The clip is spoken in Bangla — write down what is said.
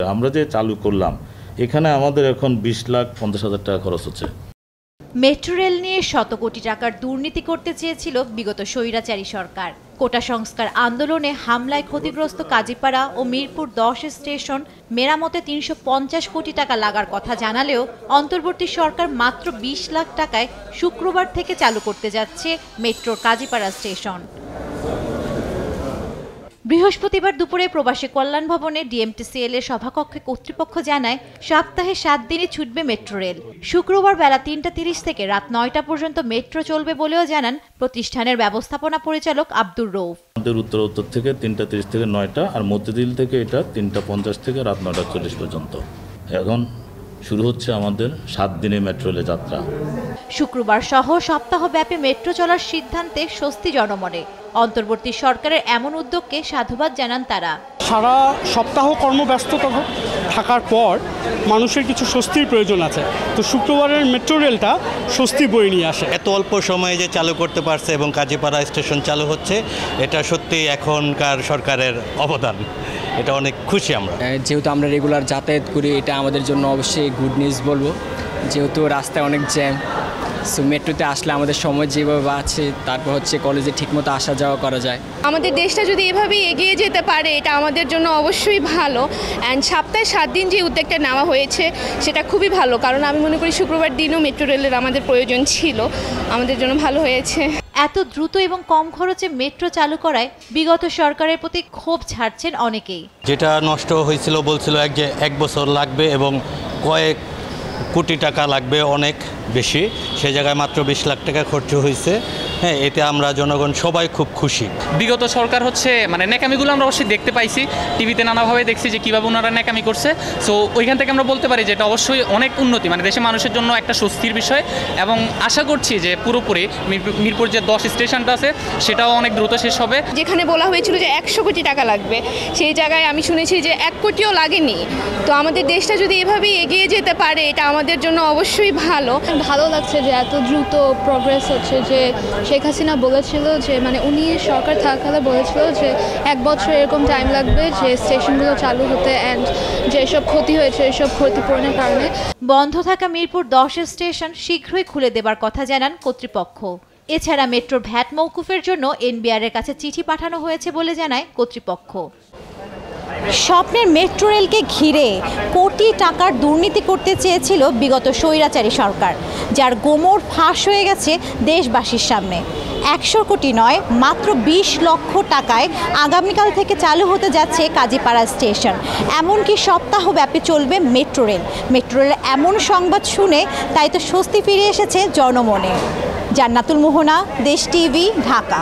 আমরা যে চালু করলাম এখানে আমাদের এখন 20,50,000 টাকা খরচ হচ্ছে। মেট্রো রেল নিয়ে শত কোটি টাকার দুর্নীতি করতে চেয়েছিল বিগত স্বৈরাচারী সরকার। কোটা সংস্কার আন্দোলনে হামলায় ক্ষতিগ্রস্ত কাজীপাড়া ও মিরপুর 10 স্টেশন মেরামতে 350 কোটি টাকা লাগার কথা জানালেও অন্তর্বর্তী সরকার মাত্র 20 লাখ টাকায় শুক্রবার থেকে চালু করতে যাচ্ছে মেট্রোর কাজীপাড়া স্টেশন। বৃহস্পতিবার দুপুরে প্রবাসী কল্যাণ ভবনে ডিএমটিসিএল এর সভাকক্ষে কর্তৃপক্ষ জানায় সপ্তাহে 7 দিনই ছুটবে মেট্রো রেল। শুক্রবার বেলা 3:30 থেকে রাত 9টা পর্যন্ত মেট্রো চলবে বলেও জানান প্রতিষ্ঠানের ব্যবস্থাপনা পরিচালক আব্দুর রৌফ। আমাদের উত্তর থেকে 3:30 থেকে 9টা আর মধ্যদিল থেকে এটা 3:50 থেকে রাত 9:40 পর্যন্ত। এখন শুরু হচ্ছে আমাদের 7 দিনের মেট্রো রেল যাত্রা। শুক্রবার সহ সপ্তাহব্যাপী মেট্রো চলার সিদ্ধান্তে স্বস্তি জনমনে। অন্তর্বর্তী সরকারের এমন উদ্যোগকে সাধুবাদ জানান তারা। সারা সপ্তাহ কর্মব্যস্ততা থাকার পর মানুষের কিছু স্বস্তির প্রয়োজন আছে, তো শুক্রবারের মেট্রো রেলটা স্বস্তি বয়ে নিয়ে আসে। এত অল্প সময়ে যে চালু করতে পারছে এবং কাজীপাড়া স্টেশন চালু হচ্ছে, এটা সত্যি এখনকার সরকারের অবদান। এটা অনেক খুশি আমরা। যেহেতু আমরা রেগুলার যাতায়াত করি, এটা আমাদের জন্য অবশ্যই গুড নিউজ বলবো। যেহেতু রাস্তায় অনেক জ্যাম, সো মেট্রোতে আসলে আমাদের সময় যেভাবে আছে, তারপর হচ্ছে কলেজে ঠিকমতো আসা যাওয়া করা যায়। আমাদের দেশটা যদি এভাবেই এগিয়ে যেতে পারে, এটা আমাদের জন্য অবশ্যই ভালো। অ্যান্ড সপ্তাহে 7 দিন যে উদ্যোগটা নেওয়া হয়েছে সেটা খুবই ভালো, কারণ আমি মনে করি শুক্রবার দিনও মেট্রো রেলের আমাদের প্রয়োজন ছিল, আমাদের জন্য ভালো হয়েছে। এত দ্রুত এবং কম খরচে মেট্রো চালু করায় বিগত সরকারের প্রতি ক্ষোভ ছাড়ছেন অনেকেই। যেটা নষ্ট হয়েছিল বলছিল এক বছর লাগবে এবং কয়েক কোটি টাকা লাগবে, অনেক বেশি, সে জায়গায় মাত্র 20 লাখ টাকা খরচ হয়েছে। হ্যাঁ, এতে আমরা জনগণ সবাই খুব খুশি। বিগত সরকার ন্যাকামিগুলো আমরা অবশ্যই দেখতে পাইছি, টিভিতে নানাভাবে দেখছি যে কীভাবে ওনারা ন্যাকামি করছে। সো ওইখান থেকে আমরা বলতে পারি যে এটা অবশ্যই অনেক উন্নতি, দেশের মানুষের জন্য একটা স্বস্তির বিষয়। এবং আশা করছি যে পুরোপুরি মিরপুর যে 10 স্টেশনটা আছে সেটাও অনেক দ্রুত শেষ হবে। যেখানে বলা হয়েছিল যে 100 কোটি টাকা লাগবে, সেই জায়গায় আমি শুনেছি যে 1 কোটিও লাগেনি। তো আমাদের দেশটা যদি এভাবেই এগিয়ে যেতে পারে, এটা আমাদের জন্য অবশ্যই ভালো। ভালো লাগছে যে এত দ্রুত প্রগ্রেস হচ্ছে। যে শেখ হাসিনা বলেছিল যে উনি সরকার থাকাকালে বলেছিল যে 1 বছর এরকম টাইম লাগবে যে স্টেশনগুলো চালু হতে, অ্যান্ড যেসব ক্ষতি হয়েছে এসব ক্ষতিপূরণের কারণে। বন্ধ থাকা মিরপুর 10 স্টেশন শীঘ্রই খুলে দেবার কথা জানান কর্তৃপক্ষ। এছাড়া মেট্রোর ভ্যাট মওকুফের জন্য এনবিআর এর কাছে চিঠি পাঠানো হয়েছে বলে জানায় কর্তৃপক্ষ। স্বপ্নের মেট্রো রেলকে ঘিরে কোটি টাকার দুর্নীতি করতে চেয়েছিল বিগত স্বৈরাচারী সরকার, যার গোমর ফাঁস হয়ে গেছে দেশবাসীর সামনে। 100 কোটি নয়, মাত্র 20 লক্ষ টাকায় আগামীকাল থেকে চালু হতে যাচ্ছে কাজীপাড়া স্টেশন। এমনকি সপ্তাহব্যাপী চলবে মেট্রো রেল। মেট্রো রেল এমন সংবাদ শুনে তাই তো স্বস্তি ফিরে এসেছে জনমনে। জান্নাতুল মোহনা, দেশ টিভি, ঢাকা।